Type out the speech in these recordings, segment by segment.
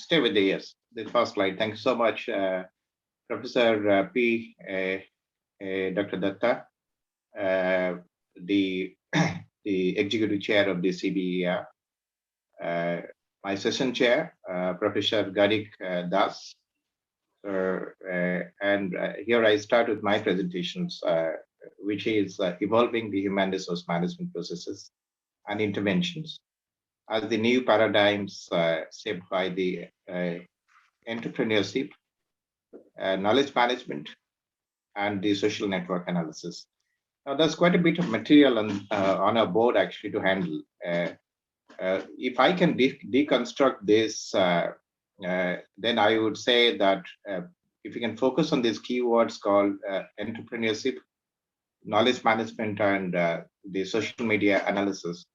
stay with the yes. The first slide. Thank you so much, Professor Dr. Datta, the the executive chair of the CBER, my session chair, Professor Garik Das. And here I start with my presentations, which is evolving the human resource management processes and interventions as the new paradigms shaped by the entrepreneurship, knowledge management, and the social network analysis. Now, there's quite a bit of material on our board actually to handle. If I can deconstruct this, then I would say that if you can focus on these keywords called entrepreneurship, knowledge management, and the social media analysis,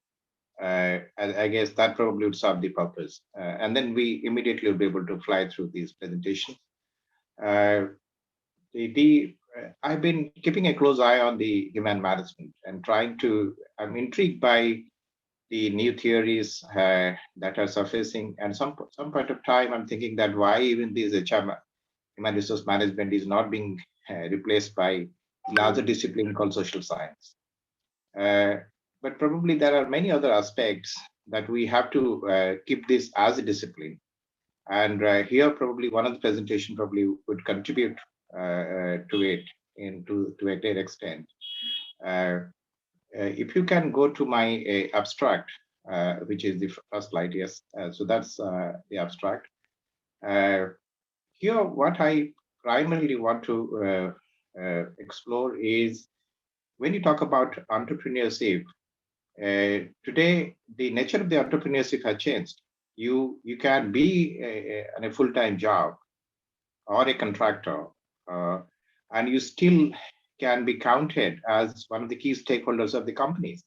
I guess that probably would serve the purpose. And then we immediately will be able to fly through these presentations. I've been keeping a close eye on the human management and I'm intrigued by the new theories that are surfacing. And some point of time, I'm thinking that why even this human resource management is not being replaced by larger discipline called social science. But probably there are many other aspects that we have to keep this as a discipline. And here probably one of the presentation probably would contribute to it to a great extent. If you can go to my abstract, which is the first slide, yes. So that's the abstract. Here, what I primarily want to explore is when you talk about entrepreneurship, today the nature of the entrepreneurship has changed. You can be in a full-time job or a contractor, and you still can be counted as one of the key stakeholders of the companies.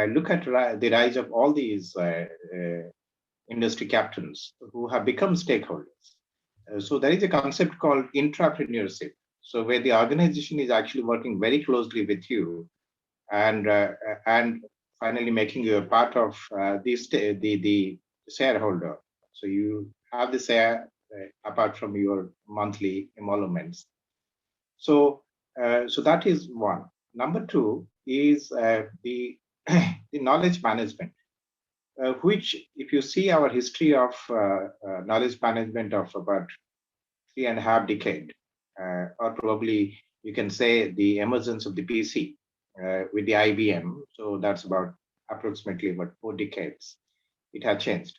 Look at the rise of all these industry captains who have become stakeholders. So there is a concept called intrapreneurship. So where the organization is actually working very closely with you, and finally making you a part of the shareholder. So you have the share apart from your monthly emoluments. So that is one. Number two is the knowledge management, which if you see our history of knowledge management of about 3.5 decades, or probably you can say the emergence of the PC with the IBM. So that's about approximately 4 decades. It has changed.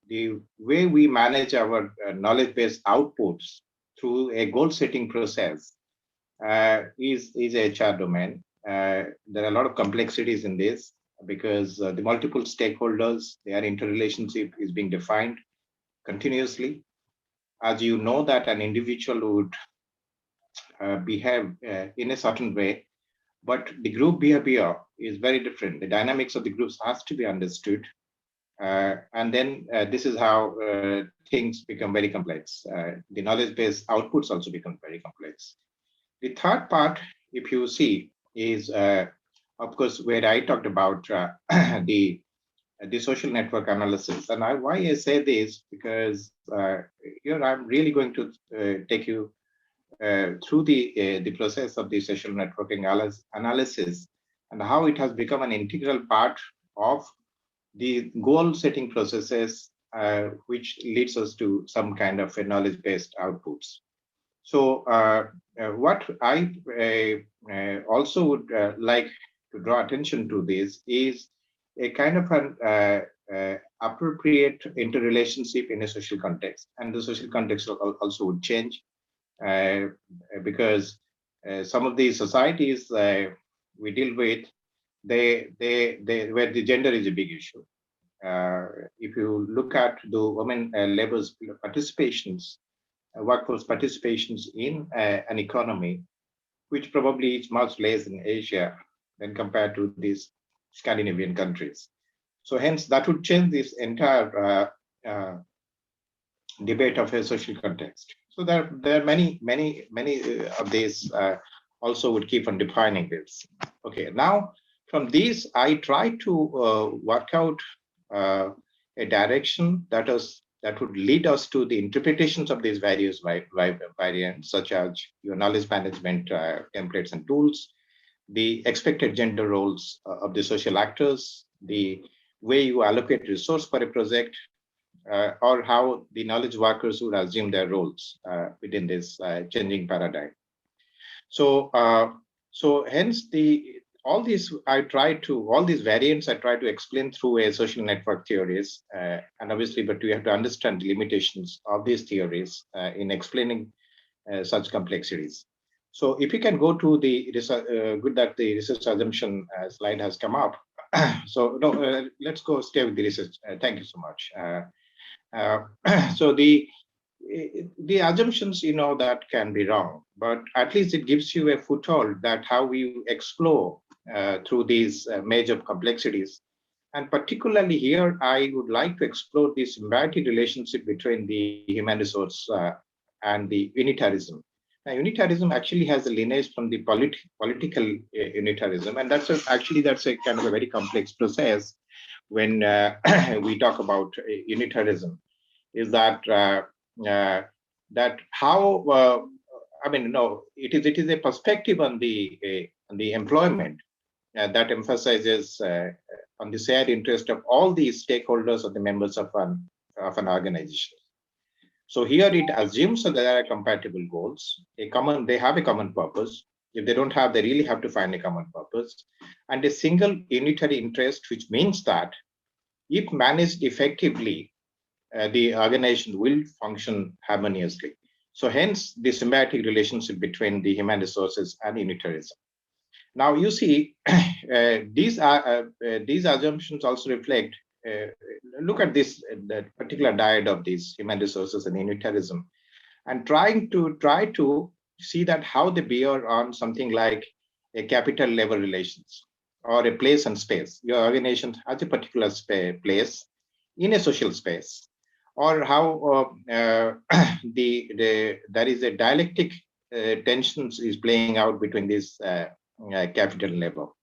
The way we manage our knowledge-based outputs through a goal-setting process is a HR domain. There are a lot of complexities in this because the multiple stakeholders, their interrelationship is being defined continuously. As you know that an individual would behave in a certain way, but the group behavior is very different. The dynamics of the groups has to be understood. And then this is how things become very complex. The knowledge-based outputs also become very complex. The third part, if you see, is of course where I talked about the social network analysis. And why I say this because here I'm really going to take you through the process of the social networking analysis and how it has become an integral part of the goal-setting processes, which leads us to some kind of a knowledge-based outputs. So what I also would like to draw attention to this is a kind of an appropriate interrelationship in a social context. And the social context also would change because some of these societies we deal with, where the gender is a big issue. If you look at the women labor's participations, workforce participations in an economy, which probably is much less in Asia than compared to these Scandinavian countries. So hence that would change this entire debate of a social context. So there are many of these also would keep on defining this. Okay, now from these, I try to work out a direction that would lead us to the interpretations of these various variants, such as your knowledge management templates and tools, the expected gender roles of the social actors, the way you allocate resource for a project, or how the knowledge workers would assume their roles within this changing paradigm. So, hence all these variants I try to explain through a social network theories, and obviously, but we have to understand the limitations of these theories in explaining such complexities. So, if you can go to the good that the research assumption slide has come up. So, no, let's go stay with the research. Thank you so much. So the assumptions, that can be wrong, but at least it gives you a foothold that how we explore through these major complexities. And particularly here, I would like to explore the symbiotic relationship between the human resource and the unitarism. Now, unitarism actually has a lineage from the political unitarism, and that's a kind of a very complex process when we talk about unitarism. Is that that how it is a perspective on the employment that emphasizes on the shared interest of all the stakeholders or the members of an organization. So here it assumes that there are compatible goals, they have a common purpose. If they don't have, they really have to find a common purpose and a single unitary interest, which means that if managed effectively, the organization will function harmoniously. So hence the symbiotic relationship between the human resources and unitarism. Now you see, these assumptions also reflect, look at this the particular dyad of these human resources and unitarism, and try to see that how they bear on something like a capital level relations or a place and space. Your organization has a particular place in a social space, or how there is a dialectic tensions is playing out between this capital level.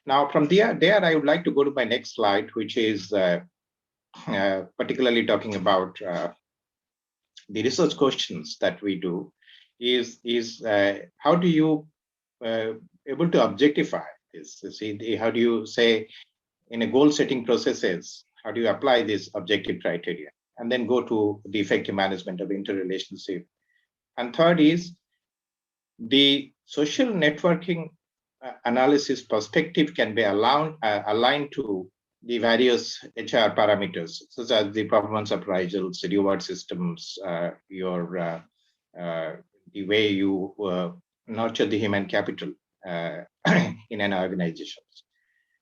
Now, from there, I would like to go to my next slide, which is particularly talking about the research questions that we do. Is how do you able to objectify this? See, how do you say in a goal setting processes? How do you apply this objective criteria? And then go to the effective management of interrelationship. And third is the social networking analysis perspective can be aligned to the various HR parameters, such as the performance appraisals, reward systems, the way you nurture the human capital in an organization.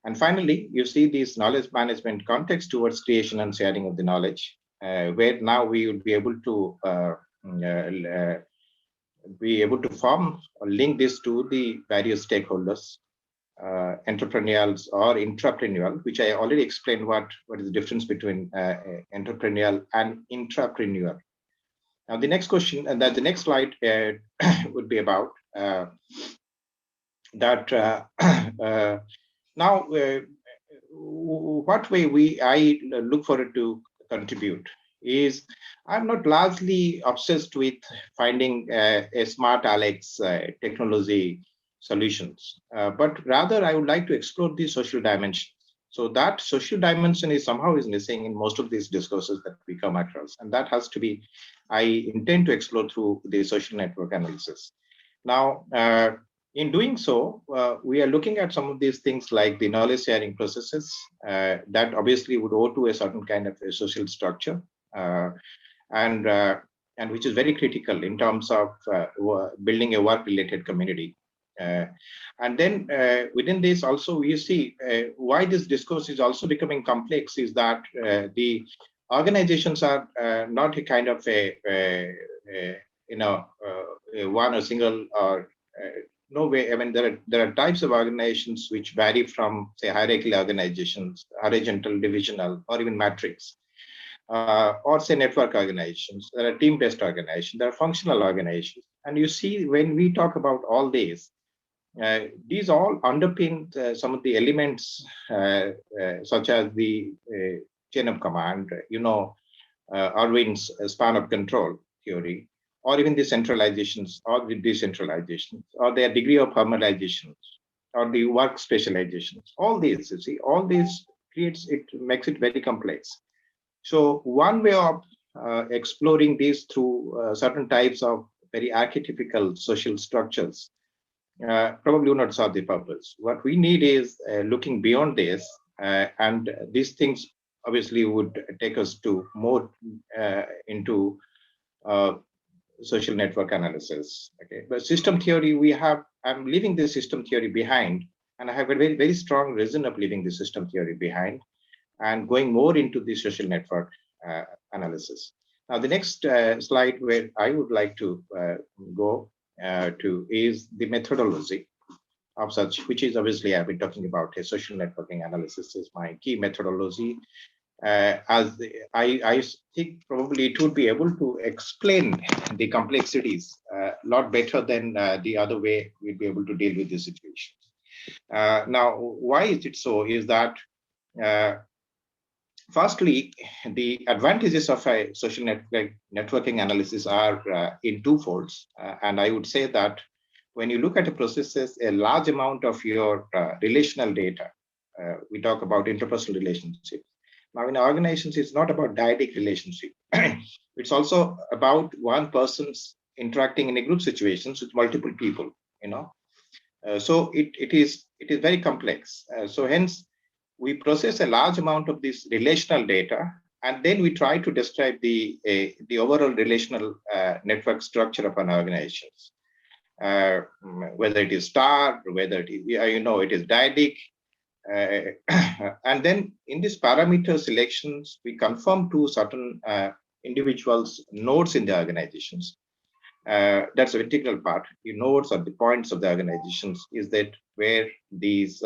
And finally, you see this knowledge management context towards creation and sharing of the knowledge, where now we would be able to form or link this to the various stakeholders, entrepreneurial or intrapreneurial, which I already explained what is the difference between entrepreneurial and intrapreneurial. Now, the next question, and that the next slide would be about that. Now, what way I look forward to contribute is I'm not largely obsessed with finding a smart Alex technology solutions, but rather I would like to explore the social dimension. So that social dimension is somehow missing in most of these discourses that we come across, and that has to be, I intend to explore through the social network analysis. Now, in doing so, we are looking at some of these things like the knowledge sharing processes that obviously would owe to a certain kind of a social structure, and which is very critical in terms of building a work-related community. And then within this also, you see why this discourse is also becoming complex is that the organizations are not a kind of a one or single or no way. I mean, there are types of organizations which vary from, say, hierarchical organizations, horizontal, divisional, or even matrix, or say network organizations. There are team-based organizations. There are functional organizations. And you see, when we talk about all these all underpin some of the elements, such as the chain of command, Irving's span of control theory, or even the centralizations or the decentralizations, or their degree of harmonizations, or the work specializations. All these, you see, all these makes it very complex. So one way of exploring these through certain types of very archetypical social structures probably will not serve the purpose. What we need is looking beyond this, and these things obviously would take us to more into social network analysis. Okay, but system theory, I'm leaving the system theory behind, and I have a very, very strong reason of leaving the system theory behind and going more into the social network analysis. Now, the next slide where I would like to go to is the methodology of such, which is obviously I've been talking about. A social networking analysis is my key methodology. I think probably it would be able to explain the complexities a lot better than the other way we'd be able to deal with the situation. Now, why is it so? Is that firstly, the advantages of a social networking analysis are in two folds. And I would say that when you look at a processes, a large amount of your relational data, we talk about interpersonal relationships. Now, in organizations, it's not about dyadic relationship. It's also about one person's interacting in a group situations with multiple people, so it is very complex. So hence, we process a large amount of this relational data, and then we try to describe the overall relational network structure of an organization, whether it is star, whether it is, it is dyadic. And then in this parameter selections, we confirm to certain individuals' nodes in the organizations. That's an integral part. The nodes or the points of the organizations is that where these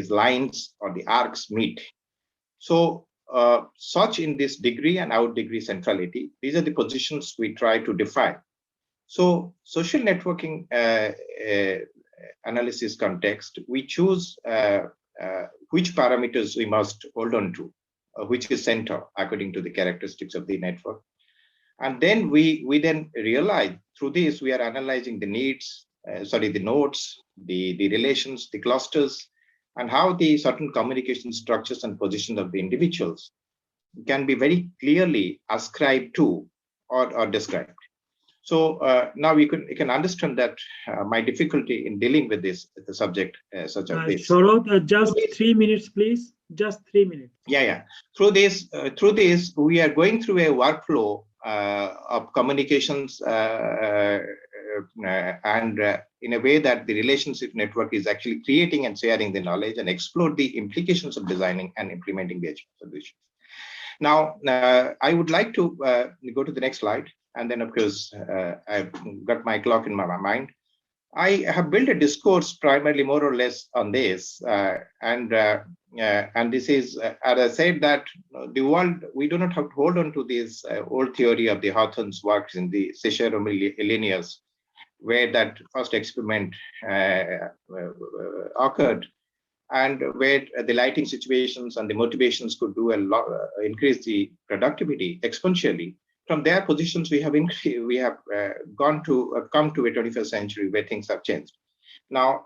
lines or the arcs meet. So such in this degree and out degree centrality, these are the positions we try to define. So social networking analysis context, we choose which parameters we must hold on to, which is center according to the characteristics of the network. And then we then realize through this, we are analyzing the needs, the nodes, the relations, the clusters, and how the certain communication structures and positions of the individuals can be very clearly ascribed to or described. So now you can understand that my difficulty in dealing with this the subject such as this. Sarat, just 3 minutes, please. Just 3 minutes. Yeah. Through this, we are going through a workflow of communications and in a way that the relationship network is actually creating and sharing the knowledge and explore the implications of designing and implementing the solutions. Now, I would like to go to the next slide. And then, of course, I've got my clock in my mind. I have built a discourse primarily more or less on this. And this is, as I said, that the world, we do not have to hold on to this old theory of the Hawthorne's works in the Cheshire Millennials, where that first experiment occurred, and where the lighting situations and the motivations could do a lot, increase the productivity exponentially. From their positions, we have come to a 21st century where things have changed. Now,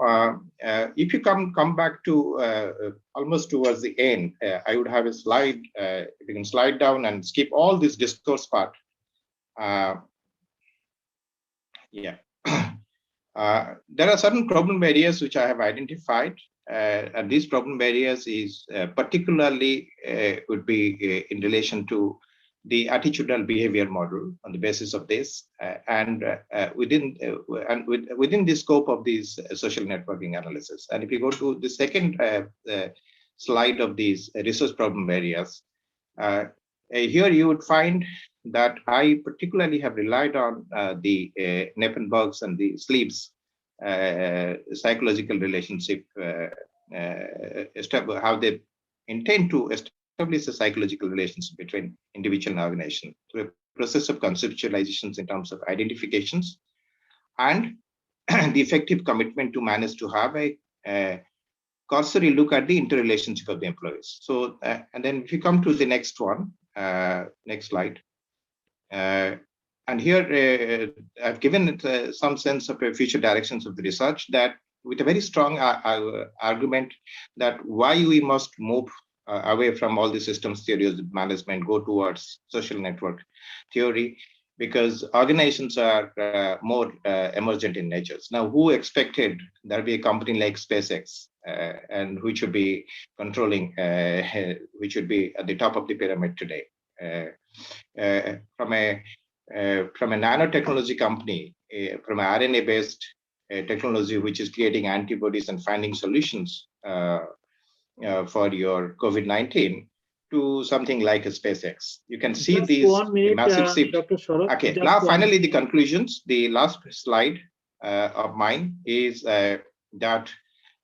if you come back to almost towards the end, I would have a slide. You can slide down and skip all this discourse part. Yeah. There are certain problem areas which I have identified, and these problem areas is particularly would be in relation to the attitudinal behavior model on the basis of this, and within the scope of these social networking analysis. And if you go to the second slide of these research problem areas, here you would find that I particularly have relied on the Neppenberg's and the Sleep's psychological relationship, how they intend to establish a psychological relationship between individual and organization through a process of conceptualizations in terms of identifications and the effective commitment to manage to have a cursory look at the interrelationship of the employees. So, and then if you come to the next one, next slide. And here I've given it some sense of future directions of the research, that with a very strong argument that why we must move away from all the systems theories of management, go towards social network theory, because organizations are more emergent in nature. Now, who expected there be a company like SpaceX, and which should be controlling, which should be at the top of the pyramid today? From a nanotechnology company, from an RNA-based technology, which is creating antibodies and finding solutions for your COVID-19, to something like a SpaceX. You can see Just these 1 minute, massive shift. Dr. Sarat. Okay, now finally the conclusions. The last slide of mine is that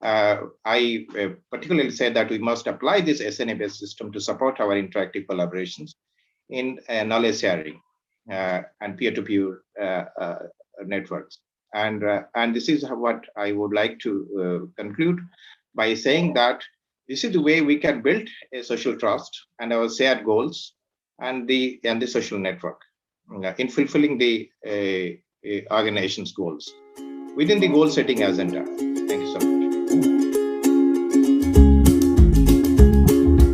I particularly said that we must apply this SNA-based system to support our interactive collaborations in knowledge sharing and peer-to-peer networks. And this is what I would like to conclude by saying that this is the way we can build a social trust and our shared goals and the social network in fulfilling the organization's goals within the goal setting agenda. Thank you so much.